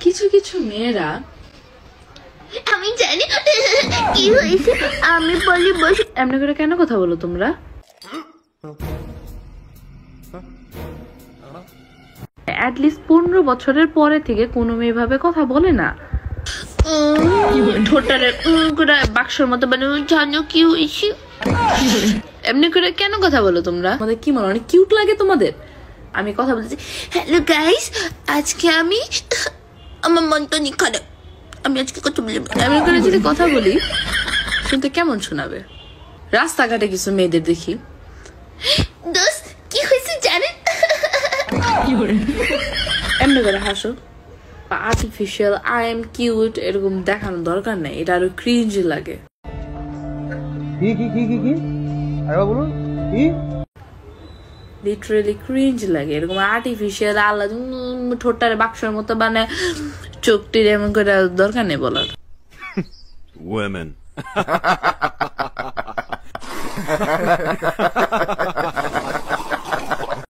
কিছু কিছু মেয়েরা আমি জানি কি হয়েছে, আমি বলি বস। এমনি করে কেন কথা বলো তোমরা? অ্যাটলিস্ট 15 বছরের পরে থেকে কোনো মেয়ে ভাবে কথা বলে না। ঠোঁটারে করে বাক্সর মতো মানে জানো কি হয়েছে। এমনি করে কেন কথা বলো তোমরা? আমাদের কি মনে অনেক কিউট লাগে তোমাদের? আমি কথা বলতেছি, হ্যালো গাইস, আজকে আমি আমার মনটা নি খারাপ, আমি আজকে কথা বলবো। এমনি করে যদি কথা বলি শুনতে কেমন শোনাবে? রাস্তাঘাটে কিছু মেয়েদের দেখি, দোস্ত কি হয়েছে জানেন, এমনি করে হাসো। আর্টিফিশিয়াল আই এম কিউট এরকম দেখানোর দরকার নেই, এটা আরো ক্রিঞ্জ লাগে। লিটারেলি ক্রিঞ্জ লাগে এরকম আর্টিফিশিয়াল আল্লাহ ঠোঁটটারে বাক্সের মতো মানে চোখটির এমন করে দরকার নেই বলার। Women.